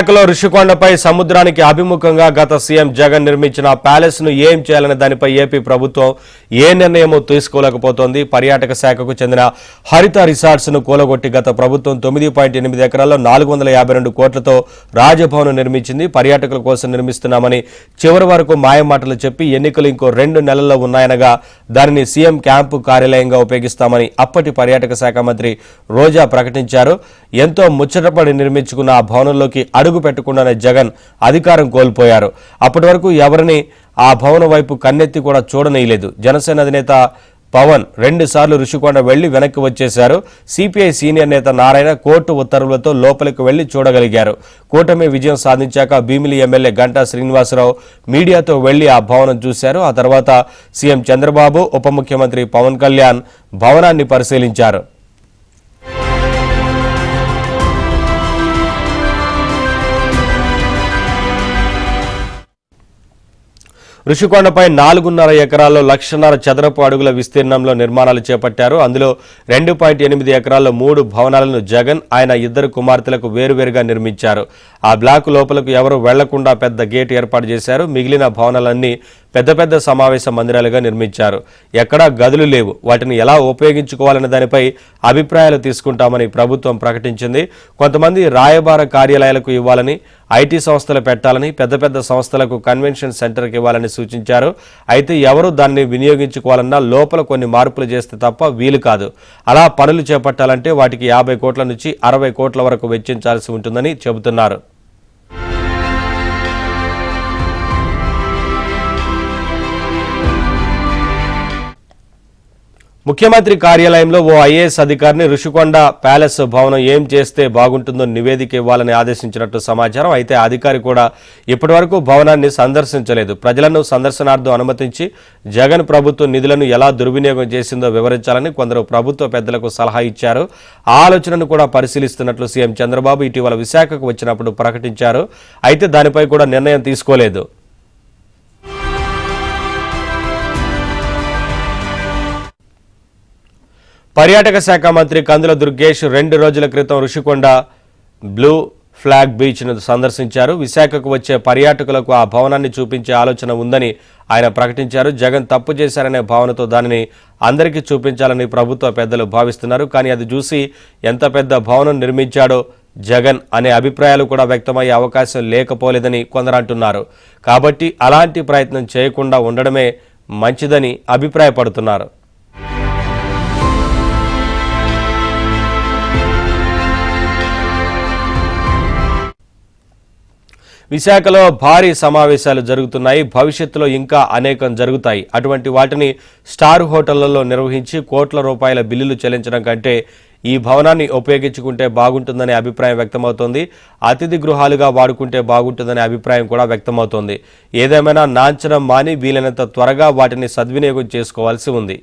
విశాఖలో రుషికొండపై సముద్రానికి అభిముఖంగా గత సీఎం జగన్ నిర్మించిన ప్యాలెస్ ను ఏం చేయాలనే దానిపై ఏపీ ప్రభుత్వం ఏ నిర్ణయమో తీసుకోలేకపోతోంది. పర్యాటక శాఖకు చెందిన హరిత రిసార్ట్స్ ను కూలగొట్టి గత ప్రభుత్వం 9.8 ఎకరాల్లో 452 కోట్లతో రాజభవన్ నిర్మించింది. పర్యాటకుల కోసం నిర్మిస్తున్నామని చివరి వరకు మాయమాటలు చెప్పి ఎన్నికలు ఇంకో 2 నెలల్లో ఉన్నాయనగా దానిని సీఎం క్యాంపు కార్యాలయంగా ఉపయోగిస్తామని అప్పటి పర్యాటక శాఖ మంత్రి రోజా ప్రకటించారు. ఎంతో ముచ్చటపడి నిర్మించుకున్న ఆ భవనంలోకి అడుగు పెట్టకుండానే జగన్ అధికారం కోల్పోయారు. అప్పటి వరకు ఎవరిని ఆ భవనం వైపు కన్నెత్తి కూడా చూడనీయలేదు. జనసేన అధినేత పవన్ 2 సార్లు రుషికొండ వెళ్లి వెనక్కి వచ్చేశారు. సిపిఐ సీనియర్ నేత నారాయణ కోర్టు ఉత్తర్వులతో లోపలికి వెళ్లి చూడగలిగారు. కూటమి విజయం సాధించాక భీమిలి ఎమ్మెల్యే గంటా శ్రీనివాసరావు మీడియాతో వెళ్లి ఆ భవనం చూశారు. ఆ తర్వాత సీఎం చంద్రబాబు, ఉప ముఖ్యమంత్రి పవన్ కళ్యాణ్ భవనాన్ని పరిశీలించారు. రుషికొండపై 4.5 ఎకరాల్లో 1,00,000 చదరపు అడుగుల విస్తీర్ణంలో నిర్మాణాలు చేపట్టారు. అందులో 2.8 ఎకరాల్లో 3 భవనాలను జగన్, ఆయన 2 కుమార్తెలకు వేరువేరుగా నిర్మించారు. ఆ బ్లాక్ లోపలకు ఎవరు వెళ్లకుండా పెద్ద గేట్ ఏర్పాటు చేశారు. మిగిలిన భవనాలన్నీ పెద్ద పెద్ద సమావేశ మందిరాలుగా నిర్మించారు. ఎక్కడా గదులు లేవు. వాటిని ఎలా ఉపయోగించుకోవాలనే దానిపై అభిప్రాయాలు తీసుకుంటామని ప్రభుత్వం ప్రకటించింది. కొంతమంది రాయబార కార్యాలయాలకు ఇవ్వాలని, ఐటీ సంస్థలు పెట్టాలని, పెద్ద పెద్ద సంస్థలకు కన్వెన్షన్ సెంటర్కి ఇవ్వాలని సూచించారు. అయితే ఎవరు దాన్ని వినియోగించుకోవాలన్నా లోపల కొన్ని మార్పులు చేస్తే తప్ప వీలు కాదు. అలా పనులు చేపట్టాలంటే వాటికి 50 కోట్ల నుంచి 60 కోట్ల వరకు వెచ్చించాల్సి ఉంటుందని చెబుతున్నారు. ముఖ్యమంత్రి కార్యాలయంలో ఓ ఐఏఎస్ అధికారిని రుషికొండ ప్యాలెస్ భవనం ఏం చేస్తే బాగుంటుందో నివేదిక ఇవ్వాలని ఆదేశించినట్టు సమాచారం. అయితే అధికారి కూడా ఇప్పటివరకు భవనాన్ని సందర్శించలేదు. ప్రజలను సందర్శనార్థం అనుమతించి జగన్ ప్రభుత్వం నిధులను ఎలా దుర్వినియోగం చేసిందో వివరించాలని కొందరు ప్రభుత్వ పెద్దలకు సలహా ఇచ్చారు. ఆ ఆలోచనను కూడా పరిశీలిస్తున్నట్లు సీఎం చంద్రబాబు ఇటీవల విశాఖకు వచ్చినప్పుడు ప్రకటించారు. అయితే దానిపై కూడా నిర్ణయం తీసుకోలేదు. పర్యాటక శాఖ మంత్రి కందుల దుర్గేష్ 2 రోజుల క్రితం రుషికొండ బ్లూ ఫ్లాగ్ బీచ్ను సందర్శించారు. విశాఖకు వచ్చే పర్యాటకులకు ఆ భవనాన్ని చూపించే ఆలోచన ఉందని ఆయన ప్రకటించారు. జగన్ తప్పు చేశారనే భావనతో దానిని అందరికీ చూపించాలని ప్రభుత్వ పెద్దలు భావిస్తున్నారు. కానీ అది చూసి ఎంత పెద్ద భవనం నిర్మించాడో జగన్ అనే అభిప్రాయాలు కూడా వ్యక్తమయ్యే అవకాశం లేకపోలేదని కొందరు అంటున్నారు. కాబట్టి అలాంటి ప్రయత్నం చేయకుండా ఉండడమే మంచిదని అభిప్రాయపడుతున్నారు. విశాఖలో భారీ సమావేశాలు జరుగుతున్నాయి. భవిష్యత్తులో ఇంకా అనేకం జరుగుతాయి. అటువంటి వాటిని స్టార్ హోటళ్లలో నిర్వహించి కోట్ల రూపాయల బిల్లులు చెల్లించడం కంటే ఈ భవనాన్ని ఉపయోగించుకుంటే బాగుంటుందనే అభిప్రాయం వ్యక్తమవుతోంది. అతిథి గృహాలుగా వాడుకుంటే బాగుంటుందనే అభిప్రాయం కూడా వ్యక్తమవుతోంది. ఏదేమైనా నాంచడం మాని వీలైనంత త్వరగా వాటిని సద్వినియోగం చేసుకోవాల్సి ఉంది.